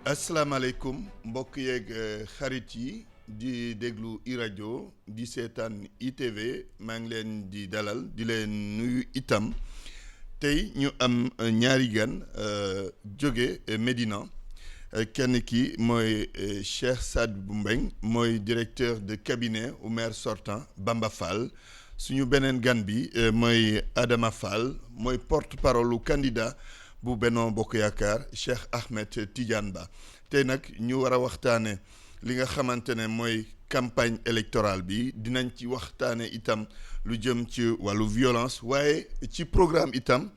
asalaamaaleykum mbokk yeeg xarit yi di déglu iRadio di seetaan ITV maa ngi leen di dalal di leen nuyu itam tey ñu am ñaari gan jóge Médina kenn ki mooy Cheikh Sadibou Mbeng mooy directeur de cabinet au maire sortant Bamba Fall suñu beneen gan bi mooy Adama Fall mooy porte-parole u candidat bu Benno Bokk Yaakaar Cheikh Ahmed Tidiane Ba tey nag ñu war a waxtaane li nga xamante ne mooy campagne électorale bi dinañ ci waxtaane itam lu jëm ci wàllu violence waaye ci programme itam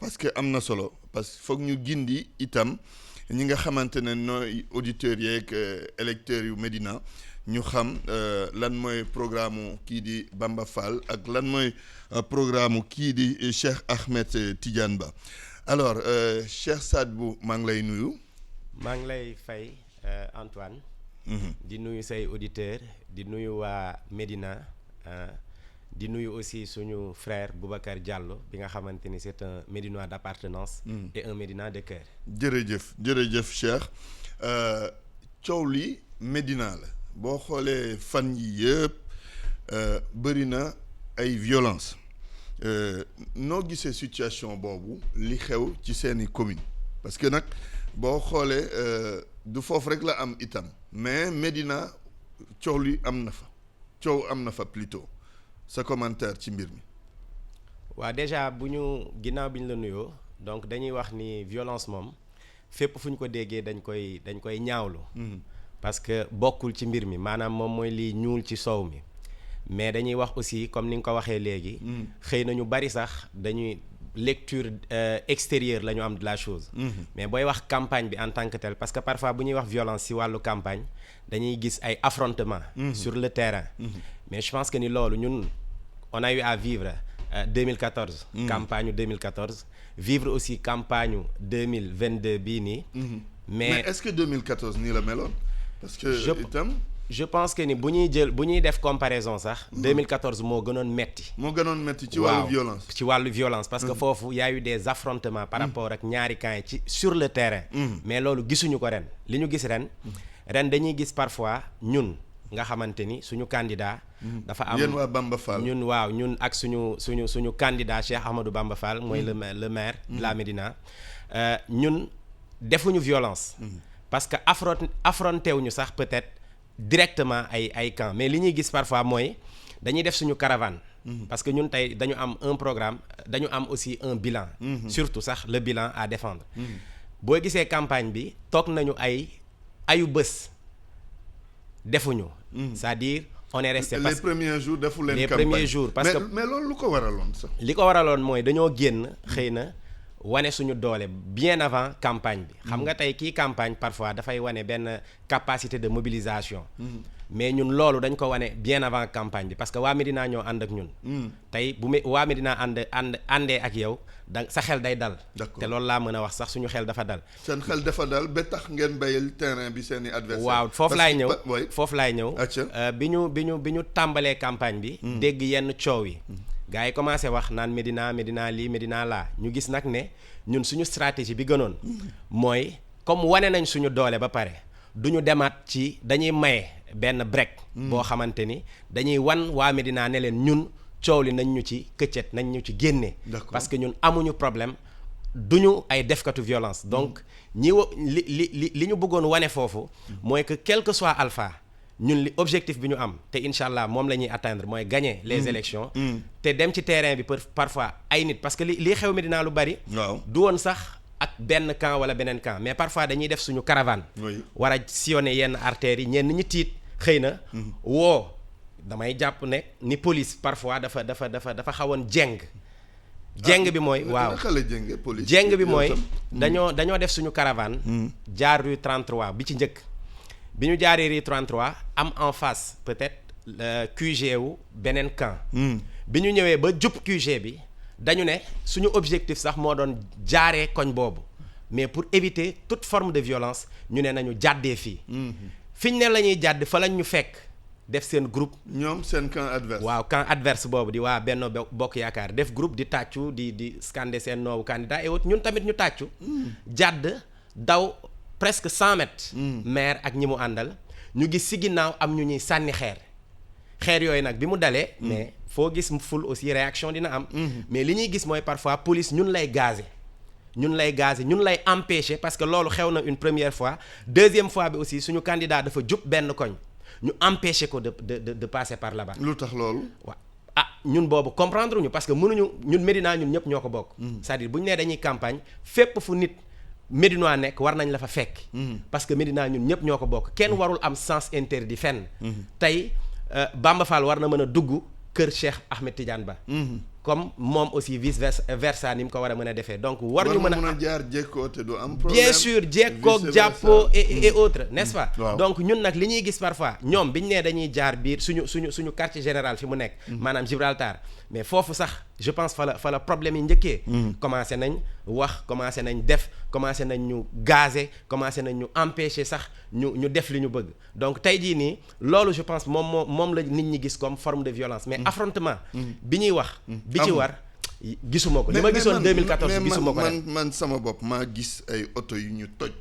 parce que am na solo parce que foog ñu gindi itam ñi nga xamante ne nooy auditeurs yeeg électeurs yu Médina ñu xam lan mooy programme kii di Bamba Fall ak lan mooy programme kii di Cheikh Ahmed Tidiane Ba alors Cheikh Sadibou maa ngi lay nuyu. maa ngi lay fay Antoine. di nuyu say auditeurs di nuyu waa Médina di nuyu aussi suñu frère Boubacar Diallo bi nga xamante ni c'est un Médinois d'appartenance. et un Médinois de cœur. jërëjëf Cheikh coow li Médina la boo xoolee fan yi yëpp bëri na ay violence noo gisee situation boobu li xew ci seeni commune parce que nag boo xoolee du foofu rek la am itam mais Médina coow li am na fa plutôt sa commentaire ci mbir mi. waaw déjà ginnaaw bi ñu la nuyoo donc dañuy wax ni violence moom fépp fu ñu ko déggee dañ koy ñaawlu. parce que bokkul ci mbir mi maanaam moom mooy liy ñuul ci soow mi mais dañuy wax aussi comme ni nga ko waxee léegi. xëy na ñu bari sax dañuy lecture extérieure la ñu am de la chose. mais booy wax campagne bi en tant que tel parce que parfois bu ñuy wax violence ci wàllu campagne dañuy gis ay affrontements. sur le terrain. mais je pense que ni loolu ñun on a eu à vivre 2014. campagne 2014 vivre aussi campagne 2022 bii nii. mais est-ce que 2014 nii la meloon. parce que je pense que ni bu ñuy def comparaison sax. 2014 moo gënoon metti. ci wàllu violence. ci wàllu violence parce que foofu y a eu des affrontements par rapport ak ñaari camps yi ci sur le terrain. mais loolu gisuñu ko ren li ñu gis ren dañuy gis parfois ñun nga xamante ni suñu candidat. dafa am yéen waa Bamba Fall. ñun ak suñu candidat Cheikh Ahmadou Bamba Fall. mooy le maire de la Médina ñun defuñu violence. parce que affronté wuñu sax peut-être. directement ay camp mais li ñuy gis parfois mooy dañuy def suñu caravane. parce que ñun tey dañu am un programme dañu am aussi un bilan. surtout sax le bilan à défendre. boo gisee campagne bi toog nañu ayu bés defuñu. c'est-à-dire on est resté. les premiers jours defu leen campagne premiers jours parce que mais loolu lu ko waraloon sax. li ko waraloon mooy dañoo génn xëy na. wane suñu doole bien avant campagne bi xam nga tey kii campagne parfois dafay wane benn capacité de mobilisation mais ñun loolu dañ ko wane bien avant campagne bi parce que waa Médina ñoo ànd ak ñun tey waa Médina àndee ak yow sa xel day dal te loolu laa mën a wax sax suñu xel dafa dal seen xel dafa dal ba tax ngeen bayal terrain bi seeni adversaire waaw foofu laay ñëw bi ñu tàmbalee campagne bi dégg yenn coow yi gars yi commencé wax naan Médina lii Médina laa ñu gis nag ne ñun suñu stratégie bi gënoon mooy comme wane nañ suñu doole ba pare duñu demaat ci dañuy maye benn break boo xamante ni dañuy wan waa Médina ne leen ñun coow li nañ ñu ci këccet nañ ñu ci génne parce que ñun amuñu problème duñu ay defkatu violence donc li ñu bëggoon wane foofu mooy que quel que soit alpha ñun li objectif bi ñu am te incha allah moom la ñuy atteindre mooy gagner les élections te dem ci terrain bi parfois ay nit parce que li xew Médina lu bari du woon sax ak benn camp wala beneen camp mais parfois dañuy def suñu caravane war a sillonner yenn artères yi ñenn ñi tiit xëy na woo damay jàpp ne ni police parfois dafa xawoon jeng bi mooy jeng bi mooy dañoo def suñu caravane jaar rue 33 bi ci njëkk bi ñu jaaree rue 33 am en face peut-être QG wu beneen camp bi ñu ñëwee ba jub QG bi dañu ne suñu objectif sax moo doon jaaree koñ boobu mais pour éviter toute forme de violence ñu ne nañu jàddee fii fiñ ne la ñuy jàdd fa lañ ñu fekk def seen groupe. ñoom seen camp adverse. waaw camp adverse boobu di waa Benno Bokk Yaakaar def groupe di tàccu di scander seen noowu candidat et ñun tamit ñu tàccu. jàdd daw presque 100 mètres. maire ak ñi mu àndal ñu gis si ginnaaw am ñu ñuy sànni xeer yooyu nag bi mu dalee. mais foo gis ful aussi réaction dina am. mais li ñuy gis mooy parfois police ñun lay gazer ñun lay empêcher parce que loolu xew na une première fois deuxième fois bi aussi suñu candidat dafa jub benn koñ ñu empêcher ko de passer par là-bas. lu tax loolu. waaw ñun boobu comprendre ñu parce que mënuñu ñun Médina ñun ñëpp ñoo ko bokk. c'est-à-dire bu ñu nee dañuy campagne fépp fu nit Médinois nekk war nañ la fa fekk. parce que Médina ñun ñëpp ñoo ko bokk kenn warul am sens interdit fenn. tey Bamba Fall war na mën a dugg kër Cheikh Ahmed Tidiane Ba. comme moom aussi vice versa ni mu ko war a mën a defee donc war ñu mën a jaar jekkoo te du am problème bien sûr jekkoog jàppoo et autres n'est-ce pas donc ñun nag li ñuy gis parfois ñoom biñu nee dañuy jaar biir suñu quartier général fi mu nekk maanaam Gibraltar mais foofu sax je pense fa la problème yi njëkkee commencé nañ wax commencé nañ def commencé nañ ñu gazer commencé nañ ñu empêcher sax ñu def li ñu bëgg donc tey jii nii loolu je pense moom la nit ñi gis comme forme de violence mais affrontement bi ñuy wax bi ci war gisuma ko li ma gisoon 2014 gisuma ko man sama bopp maa gis ay oto yu ñu toj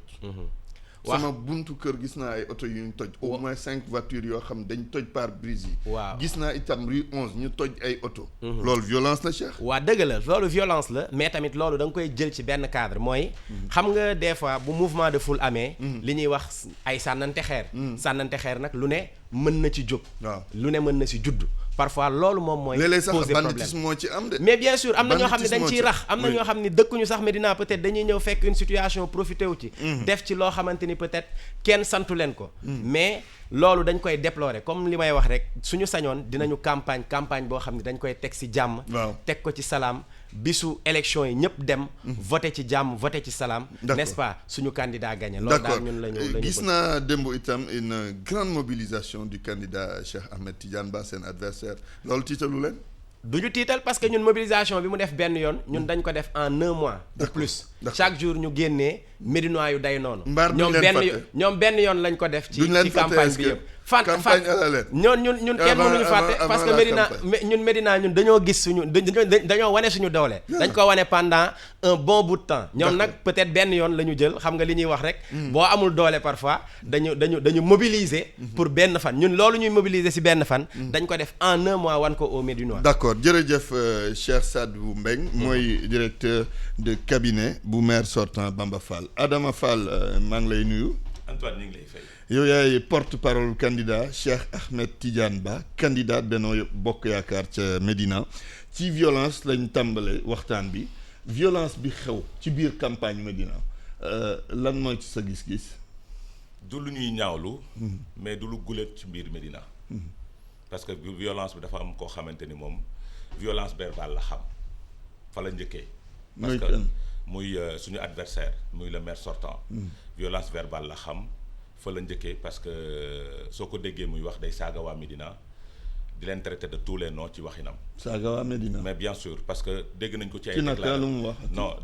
sama buntu kër gis naa ay oto yu ñu toj au moins 5 voitures yoo xam dañ toj pare-brise yi waaw gis naa itam rue 11 ñu toj ay oto loolu violence la Cheikh waaw dëgg la loolu violence la mais tamit loolu da nga koy jël ci benn cadre mooy xam nga des fois bu mouvement de foule amee li ñuy wax ay sànnante xeer nag lu ne mën na ci jóg waaw lu ne mën na si judd parfois loolu moom mooy léeg-léeg sax banditisme moo ci am de mais bien sûr am na ñoo xam ne dañ ciy rax am na ñoo xam ne dëkkuñu sax Médina peut-être dañuy ñëw fekk une situation profité wu ci def ci loo xamante ni peut-être kenn santu leen ko mais loolu dañ koy déplorer comme li may wax rek suñu sañoon dinañu campagne boo xam ne dañ koy teg ci jàmm teg ko ci salaam bisu élection yi ñëpp dem voté ci jàmm voté ci salaam n'est-ce pas suñu candidat gagné loolu daal ñun lañu gis naa démb itam une grande mobilisation du candidat Cheikh Ahmed Tidiane Ba seen adversaire loolu tiitalu leen du ñu tiital parce que ñun mobilisation bi mu def benn yoon ñun dañ ko def en 1 mois de plus chaque jour ñu génnee Médinois yu day noonu ñoom benn yoon lañ ko def ci campagne bi yëpp ñun kenn mënuñu fàtte parce que Médina ñun dañoo gis dañoo wane suñu doole dañ ko wane pendant un bon bout de temps ñoom nag peut-être benn yoon la ñu jël xam nga li ñuy wax rek boo amul doole parfois dañu mobiliser pour benn fan ñun loolu ñuy mobiliser ci benn fan dañ ko def en 1 mois wan ko aux Médinois d'accord jërëjëf Cheikh Sadibou Mbeng mooy directeur de cabinet bu maire sortant Bamba Fall Adama Fall maa ngi lay nuyu Antoine ñu ngi lay fay yow yaay porte-parole candidat Cheikh Ahmed Tidiane Ba candidat Benno Bokk Yaakaar ca Médina ci violence lañ tàmbale waxtaan bi violence bi xew ci biir campagne Médina lan mooy ci sa gis-gis du lu ñuy ñaawlu mais du lu gulet ci biir Médina parce que violence bi dafa am koo xamante ni moom violence verbale la xam fa la njëkkee parce que muy suñu adversaire muy le maire sortant violence verbale la xam fa la njëkkee parce que soo ko déggee muy wax day saaga waa Médina di leen traité de tous les noms ci waxinam saaga waa Médina mais bien sûr parce que dégg nañ ko ci ay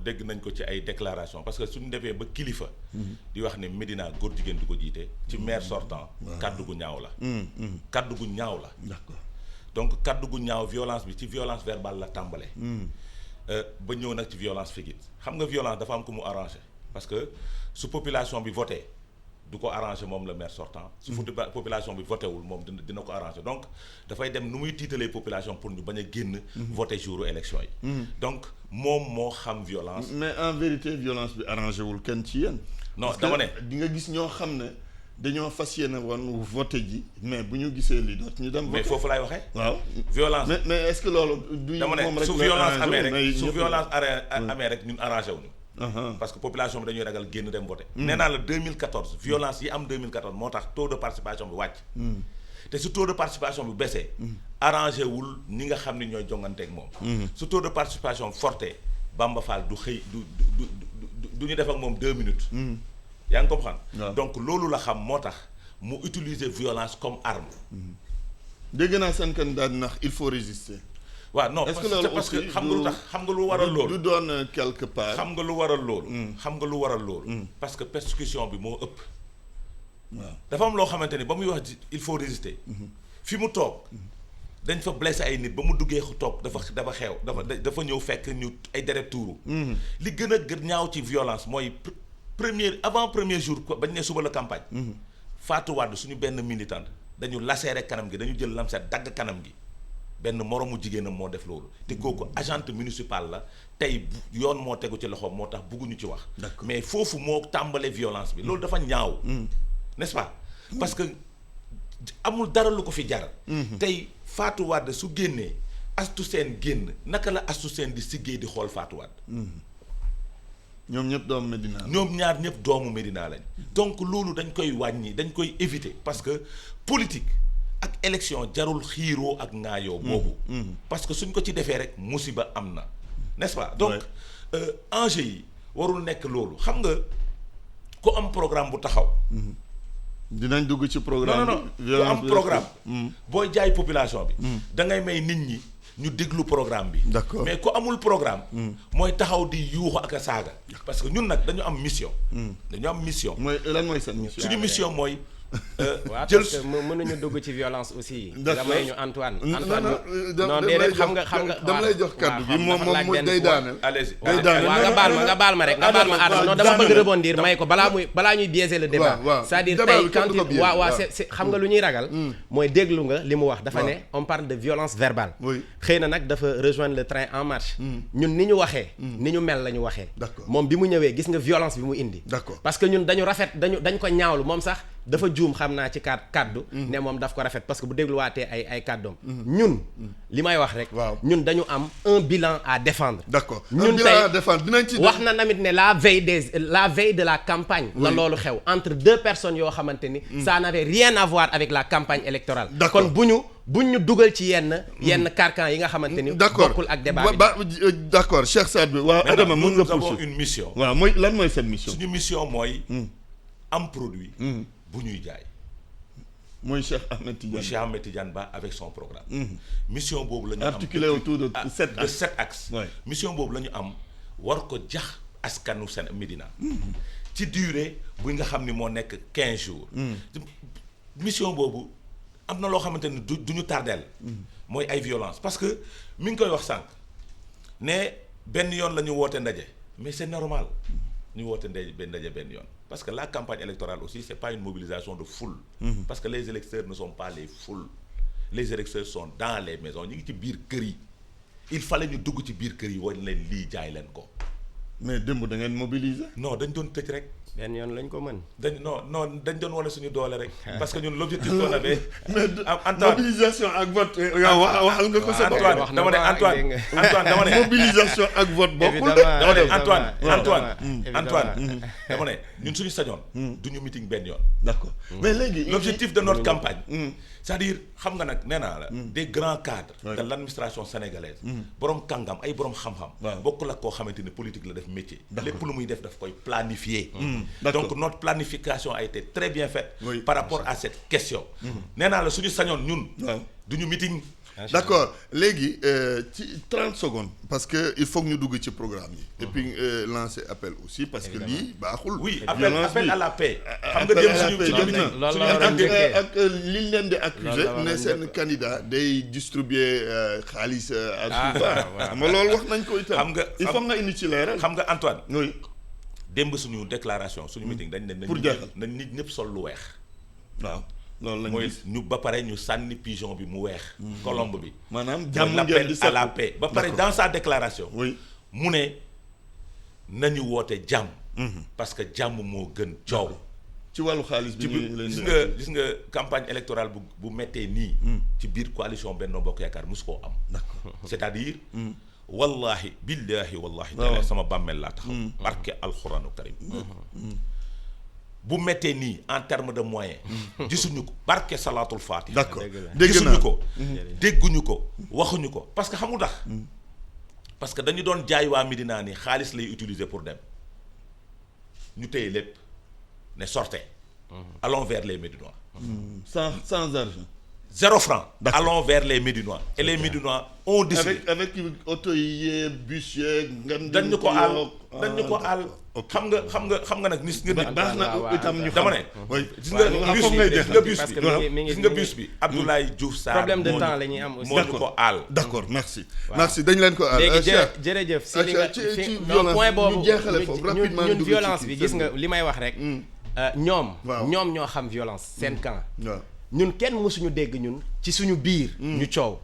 dégg nañ ko ci ay déclaration parce que suñu defee ba kilifa di wax ne Médina góor jigéen du ko jiite ci maire sortant kaddu gu ñaaw la kaddu gu ñaaw la d'accord donc kaddu gu ñaaw violence bi ci violence verbale la tàmbale ba ñëw nag ci violence physique xam nga violence dafa am ku mu arrangé parce que su population bi voté du ko arrangé moom le maire sortant su population bi voté wul moom dina ko arrangé donc dafay dem nu muy tiitalee population pour ñu bañ a génn voté jouru élection yi donc moom moo xam violence mais en vérité violence bi arrangé wul kenn ci yéen non dama ne di nga gis ñoo xam ne dañoo fas yéene woon voté ji mais bu ñu gisee lii doot ñu dem voté mais foofu laay waxee waaw violence mais est-ce que loolu du dama ne su violence amee rek su violence amee rek ñun arrangé wuñu parce que population bi dañuy ragal génn dem voté nee naa la 2014 violence yi am 2014 moo tax taux de participation bi wàcc te su taux de participation bi baissé arrangé wul ñi nga xam ne ñooy jonganteeg moom su taux de participation forte Bamba Fall du xëy du ñu def ak moom 2 minutes yaa ngi comprendre donc loolu la xam moo tax mu utiliser violence comme arme dégg naa seen candidat ndax il faut résister waaw non parce que xam nga lu tax xam nga lu waral loolu du doon quelque part xam nga lu waral loolu parce que persécution bi moo ëpp waaw dafa am loo xamante ni ba muy wax il faut résister fi mu toog dañ fa blessé ay nit ba mu duggee toog dafa ñëw fekk ñu ay deret tuuru li gën a ñaaw ci violence mooy premier jour bañ ne suba la campagne. Fatou Wade suñu benn militante dañu lacéré kanam gi dañu jël lamset dagg kanam gi benn moromu jigéenam moo def loolu te kooku agente municipal la tey yoon moo tegu ci loxoom moo tax bugguñu ci wax. mais foofu moo tàmbalee violence bi loolu dafa ñaaw. n'est-ce pas parce que amul dara lu ko fi jar. tey Fatou Wade su génnee Astou Sène génn naka la Astou Sène di siggee di xool Fatou Wade. ñoom ñëpp doomu Médina ñoom ñaar ñëpp doomu Médina lañ. donc loolu dañ koy wàññi dañ koy éviter parce que politique ak élection jarul xiiroo ak ŋaayoo boobu. parce que suñ ko ci defee rek musiba am na n'est-ce pas. donc enjeu yi warul nekk loolu xam nga ku am programme bu taxaw. dinañ dugg ci programme. non ku am programme. booy jaay population bi. da ngay may nit ñi. ñu déglu programme bi. d'accord mais ku amul programme. mooy taxaw di yuuxu ak a saaga. parce que ñun nag dañu am mission. dañu am mission. mooy lan mooy seen mission. suñu mission mooy. jël parce que mënuñu dugg ci violence aussi. nga may ñu Antoine. non déedéet xam nga. dama lay jox kaddu gi moom day daaneel. allez waaw nga baal ma rek nga baal ma aar non dama bëgg rebondir may ko balaa ñuy biaiser le débat. c'est-à-dire tey quand c'est xam nga lu ñuy ragal. mooy déglu nga li mu wax dafa ne on parle de violence verbale. xëy na nag dafa rejoindre le train en marche. ñun ni ñu waxee. ni ñu mel la ñu waxee. moom bi mu ñëwee gis nga violence bi mu indi. parce que ñun dañu rafet dañ ko ñaawlu moom sax dafa juum xam naa ci kàddu ne moom daf ko rafet parce que bu dégluwaatee ay kàddoom ñun li may wax rek ñun dañu am un bilan à défendre. d'accord ñun bilan à défendre dinañ ci wax na tamit ne la veille de la campagne la loolu xew entre deux personnes yoo xamante ni ça n'avait rien à voir avec la campagne électorale. kon buñ ñu dugal ci yenn carcan yi nga xamante ni bokkul ak débat bi. d'accord Cheikh Saad bi waaw Adama mën nga nous avons une mission. waaw mooy lan mooy seen mission. suñu mission mooy am produit bu ñuy jaay. mooy Cheikh Ahmed Tidiane Ba avec son programme. mission boobu la ñu am articulé autour de 7 axes. mission boobu la ñu am war ko jax askanu Médina. ci durée bu nga xam ni moo nekk 15 jours. mission boobu am na loo xamante ni du ñu tardeel. mooy ay violence parce que mi ngi koy wax sànq ne benn yoon la ñu woote ndaje mais c'est normal ñu woote ndaje benn yoon. parce que la campagne électorale aussi c'est pas une mobilisation de foule. parce que les électeurs ne sont pas les foules. les électeurs sont dans les maisons ñu ngi ci biir kër yi il fallait ñu dugg ci biir kër yi wan leen lii jaay leen ko. mais démb da ngeen mobiliser. non dañ doon tëj rek. benn yoon lañ ko mën. dañ doon wane suñu doole rek. parce que ñun l'objectif qu'on avait. mais mobilisation ak vote. yow waxal nga ko sa bopp. Antoine dama ne mobilisation ak vote bokkul. dama ne Antoine dama ne ñun suñu sañoon. duñu meeting benn yoon. d'accord mais léegi. l'objectif de notre campagne. c'est-à-dire xam nga nag nee naa la. des grands cadres. de l'administration sénégalaise. borom kàngam ay borom xam-xam. bokkul ak koo xamante ni politique la def métier. lépp lu muy def daf koy planifier. donc notre planification a été très bien faite. par rapport à cette question. nee naa la suñu sañoon ñun. duñu meeting. d'accord léegi ci 30 secondes parce que il faut que ñu dugg ci programme yi. et puis lancer appel aussi parce que lii baaxul. oui appel à la paix. xam nga dem suñu ak liñ leen di accuser ne seen candidat day distribuer xaalis ak xam nga loolu wax nañ ko itam. xam nga il faut nga indi ci leeral. xam nga Antoine. oui démb suñu déclaration suñu meeting dañ ne. pour jeexal nañ nit ñëpp sol lu weex. waaw. loolu lañ gis mooy ñu ba pare ñu sànni pigeon bi mu weex. colombe bi. maanaam jàmm ngeen di à la paix. ba pare dans sa déclaration. oui mu ne nañu woote jàmm. parce que jàmm moo gën coow. ci wàllu xaalis bi gis nga campagne électorale bu méttee nii. ci biir coalition Benno Bokk Yaakaar mosu koo am. d'accord c'est-à-dire. wallahi billahi wallahi taala sama bàmmeel laa taxaw. barke alxuraanu karim. bu méttee nii en terme de moyens. gisuñu ko barke salaatul faatiha. d'accord gisuñu ko. dégguñu ko waxuñu ko parce que xamul tax. parce que dañu doon jaay waa Médina ni xaalis lay utiliser pour dem ñu téye lépp ne sortez. allons vers les Médinois. sans argent. 0 franc. allons vers les Médinois. et les Médinois ont décidé. avec auto yi bus yeeg. dañ ñu ko àll xam nga nag gis nga nit baax na itam ñu dama ne gis nga bus bi Abdoulaye Diouf Sarr problème de temps la ñuy am aussi moo ñu ko aal d'accord merci dañ leen ko aal léegi jërëjëf si li nga fi point boobu ñun violence bi gis nga li may wax rek ñoom ñoo xam violence seen camp ñun kenn mësuñu dégg ñun ci suñu biir ñu coow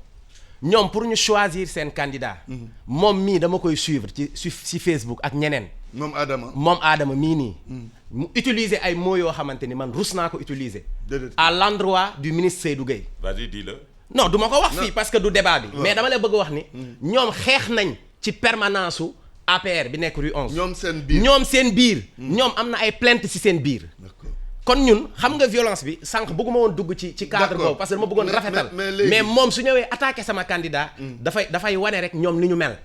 ñoom pour ñu choisir seen candidat moom mii dama koy suivre ci Facebook ak ñeneen moom Adama mii nii mu utiliser ay mots yoo xamante ni man rus naa ko utiliser à l'endroit du ministre Seydou Gueye vas-y dis-le non du ma ko wax fii parce que du débat bi mais dama lay bëgg wax ni ñoom xeex nañ ci permanence su APR bi nekk rue 11 ñoom seen biir ñoom am na ay plainte ci seen biir kon ñun xam nga violence bi sànq bëgguma woon dugg ci cadre boobu parce que dama bëggoon rafetal mais moom su ñëwee attaqué sama candidat dafay wane rek ñoom ni ñu mel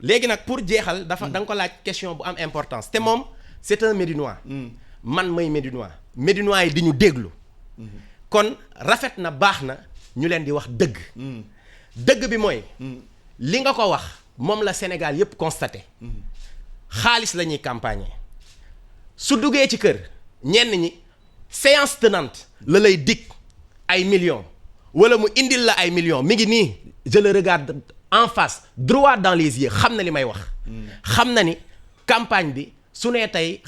léegi nag pour jeexal da nga ko laaj question bu am importance te moom c'est un Médinois man may Médinois yi di ñu déglu kon rafet na baax na ñu leen di wax dëgg bi mooy li nga ko wax moom la Sénégal yépp constaté xaalis la ñuy campagner su duggee ci kër ñenn ñi séance tenante la lay dig ay millions wala mu indil la ay millions mi ngi nii je le regarde en face droit dans les yeux xam na li may wax xam na ni campagne bi su nee tey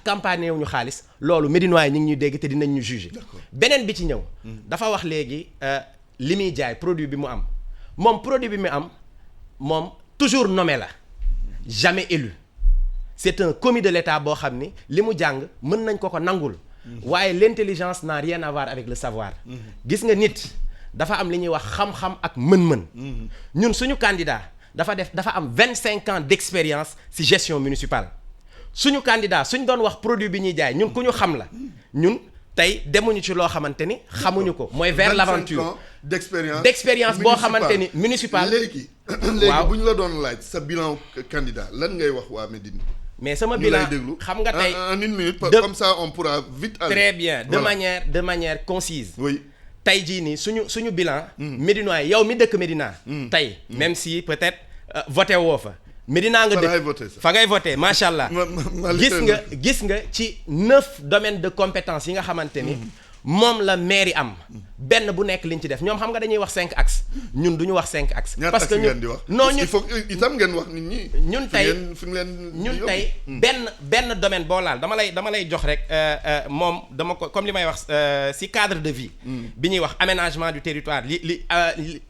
campagne wu ñu xaalis loolu Médinois yi ñu ngi ñuy dégg te dinañ ñu juger beneen bi ci ñëw dafa wax léegi li muy jaay produit bi mu am moom produit bi mu am moom toujours nommé la jamais élu c'est un commis de l'État boo xam ni li mu jàng mën nañ ko nangul waaye l'intelligence n'a rien à voir avec le savoir gis nga nit dafa am li ñuy wax xam-xam ak mën-mën ñun suñu candidat dafa am 25 ans d'expérience ci gestion municipale suñu candidat suñ doon wax produit bi ñuy jaay ñun ku ñu xam la ñun tey demuñu ci loo xamante ni xamuñu ko mooy vers l'aventure d'expérience boo xamante ni municipal léegi bu ñu la doon laaj sa bilan candidat lan ngay wax waa Médine mais sama bilan xam nga tey en une minute comme ça on pourra vite aller très bien de manière concise oui tey jii nii suñu bilan Médinois yow mi dëkk Médina tey même si peut-être voté woo fa Médina nga dëkk fa ngay voté macha allah gis nga ci 9 domaines de compétences yi nga xamante ni moom la mairie am benn bu nekk liñ ci def ñoom xam nga dañuy wax 5 axes ñun duñu wax 5 axes parce que ngeen di wax non il faut itam ngeen wax nit ñi ñun tey benn domaine boo laal dama lay jox rek moom dama ko comme li may wax ci cadre de vie bi ñuy wax aménagement du territoire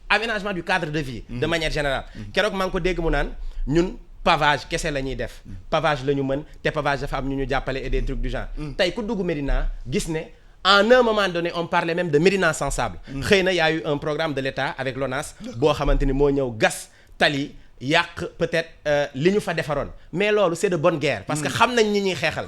aménagement du cadre de vie de manière générale keroog maa ngi ko dégg mu naan ñun pavage kese la ñuy def pavage la ñu mën te pavage dafa am ñu ñu jàppale et des trucs du genre tey ku dugg Médina gis ne en un moment donné on parlait même de Médina sans sable xëy na y a eu un programme de l'État avec l'ONAS boo xamante ni moo ñëw gas tali yàq peut-être li ñu fa defaroon mais loolu c'est de bonne guerre parce que xam nañ ñi ñuy xeexal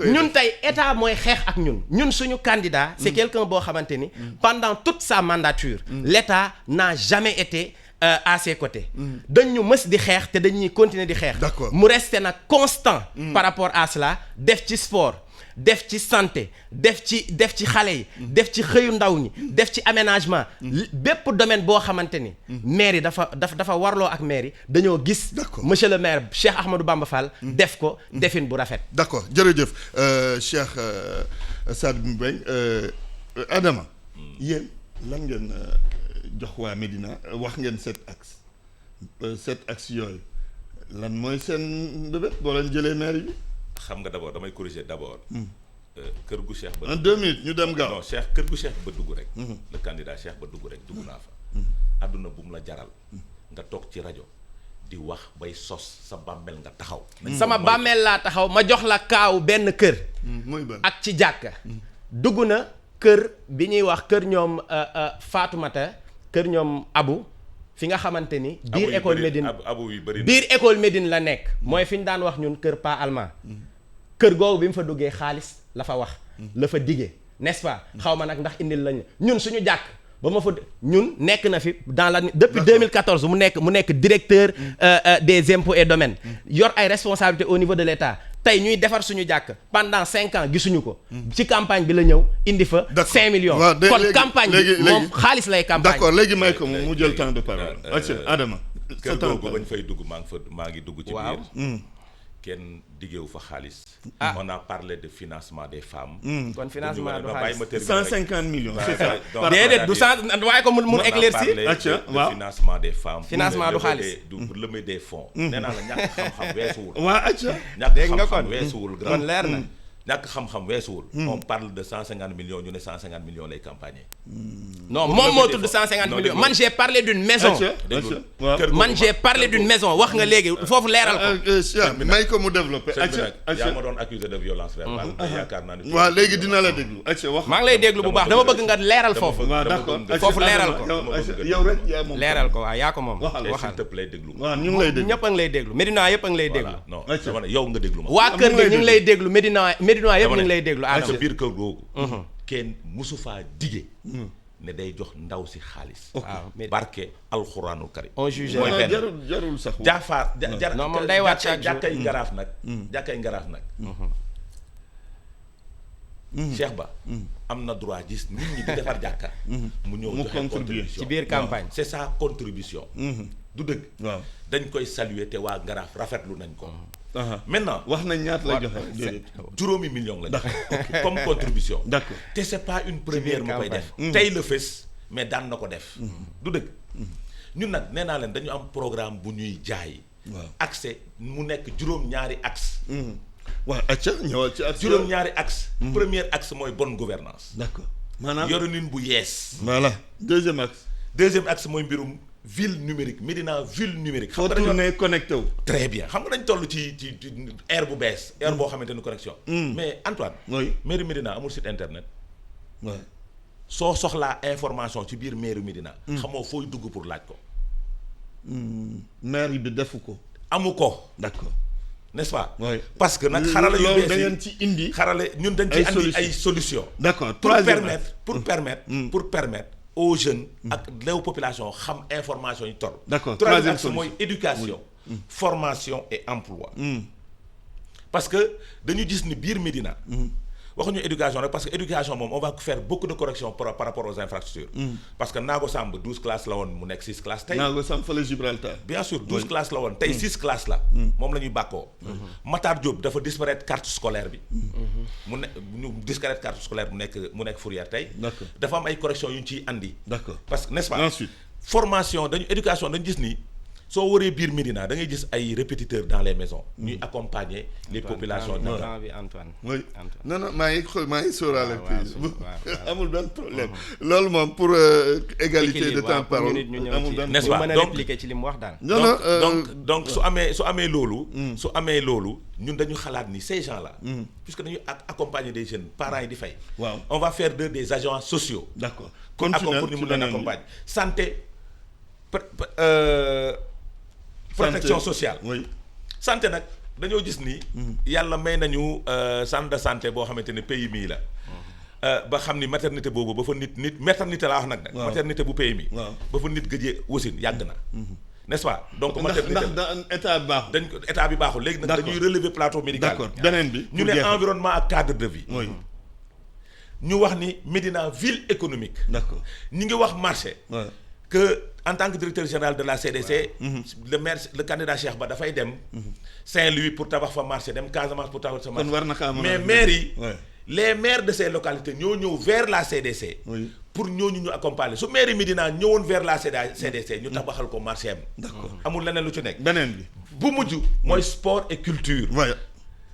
ñun tey état mooy xeex ak ñun suñu candidat c'est quelqu'un boo xamante ni pendant toute sa mandature l'État n'a jamais été à ses côtés dañ ñu mës di xeex te dañuy continuer di xeex mu rester nag constant par rapport à cela def ci sport def ci santé def ci xale yi def ci xëyu ndaw ñi def ci aménagement bépp domaine boo xamante ni maire yi dafa warloo ak maire yi dañoo gis monsieur le maire Cheikh Ahmadou Bamba Fall def ko defin bu rafet d'accord jërëjëf Cheikh Sadibou Mbeng Adama yéen lan ngeen jox waa Médina wax ngeen 7 axes yooyu lan mooy seen bébét boo leen jëlee maire bi xam nga d'abord damay corriger d'abord kër gu Cheikh ba en 2 minutes ñu dem gaaw non Cheikh kër gu Cheikh ba dugg rek le candidat Cheikh ba dugg rek dugg naa fa àdduna bu mu la jaral nga toog ci rajo di wax bay sos sa bàmmeel nga taxaw sama bàmmeel laa taxaw ma jox la kaaw benn kër mooy ban ak ci jàkka dugg na kër bi ñuy wax kër ñoom Fatoumata kër ñoom Abu fi nga xamante ni biir école Médine biir école Médine la nekk mooy fi ñu daan wax ñun kër Pa Allemand kër googu bi mu fa duggee xaalis la fa wax la fa diggee n'est-ce pas xaw ma nag ndax indil lañ ñun suñu jàkk ba ma fa ñun nekk na fi depuis 2014 mu nekk directeur des impôts et domaines yor ay responsabilités au niveau de l'État tey ñuy defar suñu jàkk pendant 5 ans gisuñu ko ci campagne bi la ñëw indi fa 5 millions kon campagne bi moom xaalis lay campagne d'accord léegi may ko mu jël temps de parole Adama kër googu bañ fay dugg maa ngi dugg ci biir kenn diggeewu fa xaalis. On a parlé de financement des femmes. kon financement du xaalis 150 millions. c'est ça. déedéet du 100 waaye ko mun éclaircir. de financement des femmes. financement du xaalis pour lever des fonds. nee naa la ñàkk xam-xam weesuwul. waa acca. dégg nga kon ñàkk xam-xam weesuwul. kon leer na. ñàkk xam-xam weesuwul. on parle de 150 millions ñu ne 150 millions lay campagner. non moom moo tudd 150 millions man j'ai parlé d'une maison. man j'ai parlé d'une maison wax nga léegi foofu leeral ko. may ko mu développé. yaa ma doon accusé de violence verbale. yaakaar naa ni. waaw léegi dina la déglu. wax maa ngi lay déglu bu baax dama bëgg nga leeral foofu. waaw d'accord foofu leeral ko. yow rek yaa moom. leeral ko waaw yaa ko moom. waxal s'il te plaît déglu. waaw ñu ngi lay déglu ñëpp a ngi lay déglu Médina yëpp a ngi lay déglu. non dama ne yow nga déglu ma. waa kër ga ñu ngi lay déglu Médina yëpp ñu ngi lay déglu. sa biir kër googu. kenn musu faa dige. ne day jox ndaw si xaalis. waaw barke alxuraanul karim. on juge mooy benn jarul sax. jaafaar non moom day waat chaque jour jàkkay ngaraaf nag. jàkkay ngaraaf nag. Cheikh Ba. am na droit gis nit ñi di defar jàkka. mu ñëw joxe contribution ci biir campagne. c'est sa contribution. du dëgg. waaw dañ koy saluer te waa ngaraaf rafetlu nañ ko. maintenant wax nañ ñaata la joxe. juróomi million la joxe comme contribution. d'accord te c'est pas une première mu koy def. tey la fës mais daan na ko def. du dëgg ñun nag nee naa leen dañu am programme bu ñuy jaay. waaw accès mu nekk juróom-ñaari axe. waaw acca ñëwal ci axe. juróom-ñaari axe. premier axe mooy bonne gouvernance. d'accord maanaam yorunin bu yees. voilà deuxième axe. deuxième axe mooy mbirum. ville numérique Médina ville numérique. xam nga dañoo connecté wu. très bien xam nga dañ toll ci ère bu bees. ère boo xamante ni connexion. mais Antoine. oui mairie Médina amul site internet. oui. soo soxlaa information ci biir mairie Médina. xamoo fooy dugg pour laaj ko. maire bi defu ko. amu ko. d'accord. n'est-ce pas. oui parce que nag xarala yu bees da ngeen ci indi. xarala ñun dañ ci andi ay solution d'accord pour permettre. aux jeunes ak léew population xam information yi toll. d'accord troisième axe mooy éducation. formation et emploi. parce que dañu gis ni biir Médina. waxuñu éducation rek parce que éducation moom on va faire beaucoup de corrections par rapport aux infrastructures. parce que Naago Samb 12 classes la woon mu nekk 6 classes tey. Naago Samb fële Gibraltar. bien sûr 12 classes la woon tey 6 classes la. moom la ñuy bàkkoo. Matar Diop dafa disparaître carte scolaire bi. mu ne ñu disparaître carte scolaire mu nekk Fourrière tey. d'accord dafa am ay corrections yu ñu ciy andi. d'accord parce que n'est-ce pas. ensuite formation éducation dañu gis ni. soo waree biir Médina da ngay gis ay répétiteurs dans les maisons. ñuy accompagner les populations. Antoine oui non maa ngi sóoraale. amul benn problème. loolu moom pour égalité de temps parole. amul benn n'est-ce pas donc répliquer ci li mu wax daal. donc su amee loolu. su amee loolu ñun dañu xalaat ni ces gens là. puisque dañuy accompagner des jeunes parents yi di fay. waaw on va faire des agents sociaux. d'accord pour ñu mun leen accompagner santé. protection sociale. oui santé nag dañoo gis ni. yàlla may nañu centre de santé boo xamante ne PMI la. ba xam ni maternité boobu ba fa nit maternité laa wax nag. maternité bu PMI. ba fa nit gëjee wasin yàgg na. n'est-ce pas donc maternité ndax état bi baaxul. état bi baaxul léegi nag dañuy relever plateau médical. d'accord beneen bi. ñu ne environnement ak cadre de vie. oui ñu wax ni Médina ville économique. d'accord ñu ngi wax marché. que en tant que directeur général de la CDC. le candidat Cheikh Ba dafay dem. Saint-Louis pour tabax fa marché dem Casamance pour tabax fa marché. kon war na kaa mën mais maires yi. les maires de ces localités ñoo ñëw vers la CDC. pour ñooñu ñu accompagner su mairie Médina ñëwoon vers la CDC ñu tabaxal ko marché am. d'accord amul leneen lu ci nekk. beneen bi bu mujj mooy sport et culture.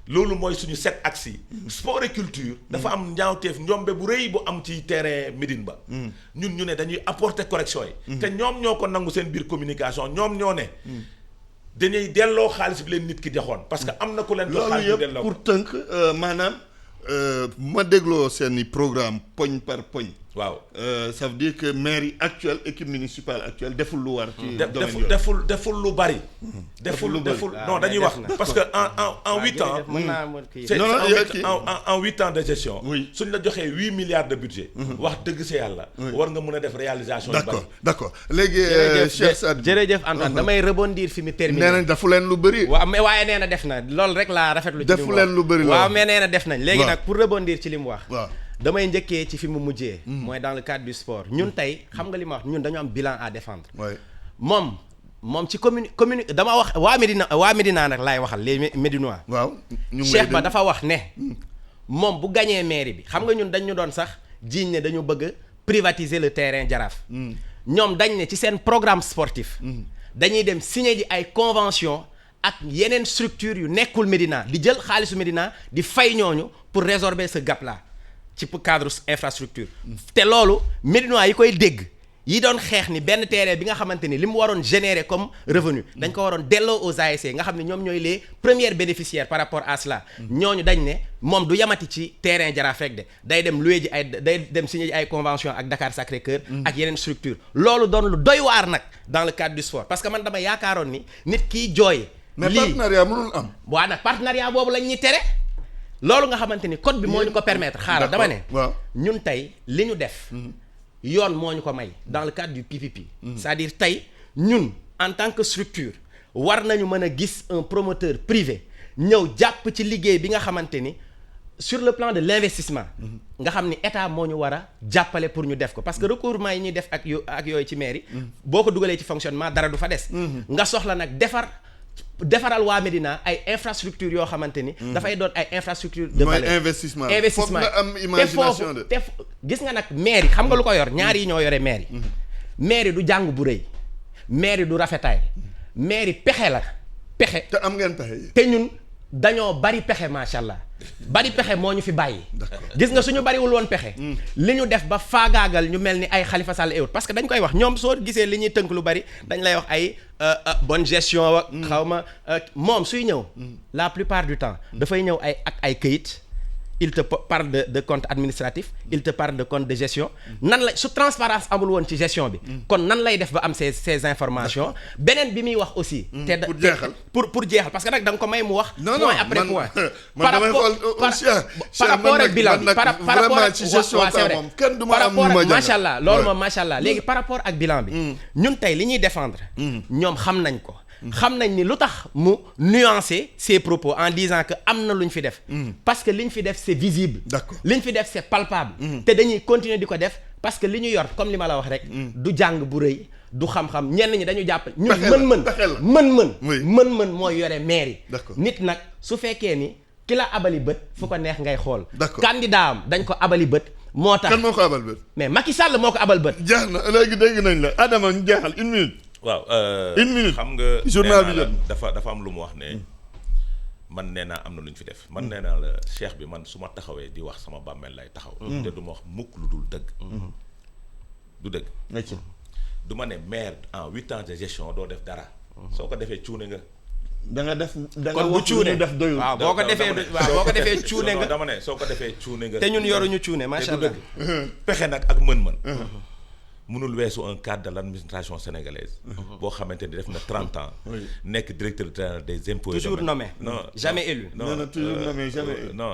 loolu mooy suñu 7 axes yi. sport et culture. dafa am ñaawteef njombe bu rëy bu am ci terrain Médine ba. ñun ñu ne dañuy apporter correction yi. te ñoom ñoo ko nangu seen biir communication ñoom ñoo ne. dañuy delloo xaalis bi leen nit ki joxoon parce que am na ku leen. jox xaalis bi delloo pour tënk maanaam ma dégloo seeni programme poñ par poñ. waaw ça veut dire que mairie actuelle équipe municipale actuelle deful lu war. ci domaine yooyu deful lu bari. deful non dañuy wax parce que en 8 ans. en 8 ans de gestion. suñ la joxee 8 milliards de budget. wax dëgg sa yàlla. war nga mën a def réalisation yu bari. d'accord léegi. Cheikh Sadji jërëjëf Antoine damay rebondir fi mu terminé. nee nañ defu leen lu bëri. waaw mais waaye nee na def na loolu rek laa rafetlu. ci li mu wax defu leen lu bëri la waaw mais nee na def nañ. léegi nag pour rebondir ci li mu wax. waaw. damay njëkkee ci fi mu mujjee. mooy dans le cadre du sport ñun tey xam nga li ma wax ñun dañu am bilan à défendre. moom moom ci commune dama wax waa Médina nag laay waxal les Médinois. waaw Cheikh Ba dafa wax ne moom bu gañee mairie bi xam nga ñun dañ ñu doon sax jiiñ ne dañu bëgg privatiser le terrain Jaraaf. ñoom dañ ne ci seen programme sportif. dañuy dem signer ji ay convention ak yeneen structure yu nekkul Médina di jël xaalisu Médina di fay ñooñu pour résorber ce gap là ci cadre infrastructure. te loolu Médinois yi koy dégg. yi doon xeex ni benn terrain bi nga xamante ni li mu waroon générer comme revenu dañ ko waroon delloo aux ASC nga xam ne ñoom ñooy les premiers bénéficiaires par rapport à cela ñooñu dañ ne moom du yamati ci terrain Jaraaf rek de day dem louer ji day dem signer ji ay convention ak Dakar Sacré-Cœur ak yeneen structure loolu doon lu doy waar nag dans le cadre du sport parce que man dama yaakaaroon ni nit kiy jooy mais partenariat mënul am waaw nag partenariat boobu lañ ñuy tere loolu nga xamante ni code bi moo ñu ko permettre xaaral dama ne ñun tey li ñu def yoon moo ñu ko may dans le cadre du PPP. c'est-à-dire tey ñun en tant que structure war nañu mën a gis un promoteur privé ñëw jàpp ci liggéey bi nga xamante ni sur le plan de l'investissement nga xam ni état moo ñu war a jàppale pour ñu def ko parce que recouvrement yi ñuy def ak yooyu ci mairie boo ko dugalee ci fonctionnement dara du fa des nga soxla nag defaral waa Médina ay infrastructure yoo xamante ni dafay doon ay infrastructure de valeur investissement foog nga am imagination de te gis nga nag mairie xam nga lu ko yor ñaar yi ñoo yore mairie mairie du jàng bu rëy mairie du rafetaay mairie pexe la pexe te am ngeen pexe te ñun dañoo bari pexe macha allah bari pexe moo ñu fi bàyyi gis nga suñu bariwul woon pexe li ñu def ba faagaagal ñu mel ni ay Khalifa Sall et autres parce que dañ koy wax ñoom soo gisee li ñuy tënk lu bari dañ lay wax ay bonne gestion ak xaw ma moom suy ñëw la plupart du temps dafay ñëw ak ay këyit il te parle de compte administratif il te parle de compte de gestion nan la su transparence amul woon ci gestion bi kon nan lay def ba am ces informations beneen bi muy wax aussi te pour jeexal parce que nag da nga ko may mu wax point après point par rapport ak bilan bi par rapport ak macha allah loolu moom macha allah léegi par rapport ak bilan bi ñun tey li ñuy défendre ñoom xam nañ ko xam nañ ni lu tax mu nuancer ses propos en disant que am na lu ñu fi def parce que li ñu fi def c'est visible li ñu fi def c'est palpable te dañuy continuer di ko def parce que li ñu yor comme li ma la wax rek du jàng bu rëy du xam-xam ñenn ñi dañu jàpp ñun mën-mën mooy yore mairie nit nag su fekkee ni ki la abali bët fu ko neex ngay xool candidat am dañ ko abali bët moo tax kan moo ko abal bët mais Macky Sall moo ko abal bët jeex na léegi dégg nañ la Adama ñu jeexal une minute waaw une minute xam nga journal bi dafa am lu mu wax ne man nee naa am na lu ñu fi def man nee naa la cheikh bi man su ma taxawee di wax sama bàmmeel lay taxaw te du ma wax mukk lu dul dëgg du dëgg du ma ne maire en 8 ans de gestion doo def dara soo ko defee cuune nga da nga def kon bu cuune def doyul waaw boo ko defee cuune nga dama ne soo ko defee cuune nga te ñun yoruñu cuune macha allah pexe nag ak mën-mën mënul weesu un cadre de l'administration sénégalaise boo xamante ni def na 30 ans nekk directeur des impôts toujours nommé non jamais élu non toujours nommé jamais élu non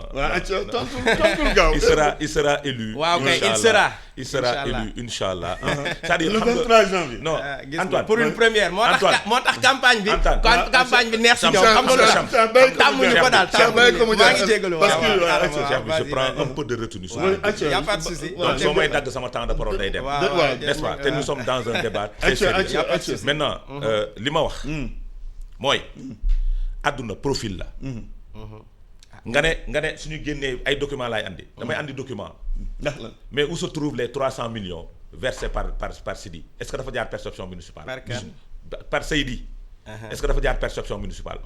tontul gaaw il sera élu waaw kay il sera élu inchallah c'est-à-dire le 23 janvier non Antoine pour une première moo tax campagne bi neex si ñoom xam nga lu tàmmuñu ko daal maa ngi jégalu Cheikh bi je prends un peu de retenue y a pas de souci donc soo may dagg sama temps de parole day dem n'est-ce pas te nous sommes dans un débat très sérieux maintenant li ma wax mooy àdduna profil la nga ne suñu génnee ay documents laay andi damay andi document ndax la mais où se trouvent les 300 millions versés par Sidi est-ce que dafa jaar perception municipale par Seydi est-ce que dafa jaar perception municipale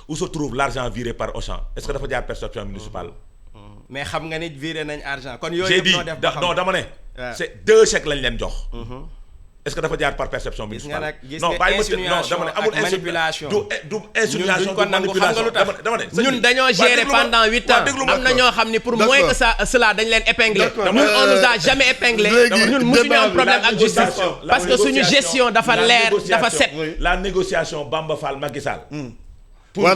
où se trouve l'argent viré par Auchan est-ce que dafa jaar perception municipale mais xam nga ni viré nañ argent kon yooyu j'ai dit noo def non dama ne c'est 2 chèques lañ leen jox est-ce que dafa jaar par perception municipale non bàyyi ma non dama ne amul manipulation du insinuation du manipulation dama ne ñun dañoo gérer pendant 8 ans am na ñoo xam ni pour moins que ça cela dañ leen épingler ñun on nous a jamais épinglé ñun musuñu am problème ak justice parce que suñu gestion dafa leer dafa set la négociation Bamba Fall Macky Sall pour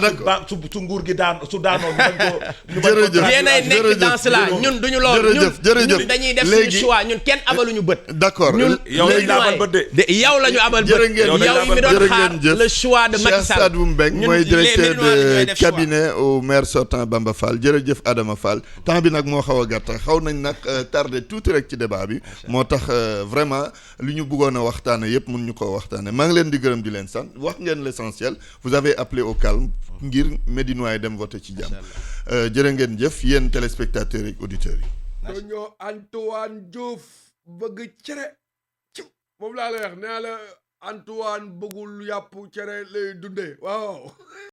su nguur gi su daanoo ñu bañ ko. jërëjëf yéenay nekk dans cela ñun duñu loolu. jërëjëf ñun dañuy def suñu choix ñun kenn abaluñu bët. d'accord ñun yow lañu abal bët de. yow la ñu abal bët. yow mi doon xaar le choix de Macky Sall. Sadou Mbengue mooy directeur de cabinet au maire sortant Bamba Fall jërëjëf Adama Fall temps bi nag moo xaw a gàtt xaw nañ nag tardé tuuti rek ci débat bi moo tax vraiment li ñu bëggoon a waxtaane yëpp mun ñu koo waxtaane maa ngi leen di gërëm di leen sant wax ngeen l'essentiel vous avez appelé au calme ngir Médinois yi dem voter ci jàmm jërë ngeen jëf yéen téléspectateurs yi auditeurs yi dañoo Antoine Diouf bëgg cere moom laa lay wax nee la Antoine bëggul yàpp cere lay dundee waaw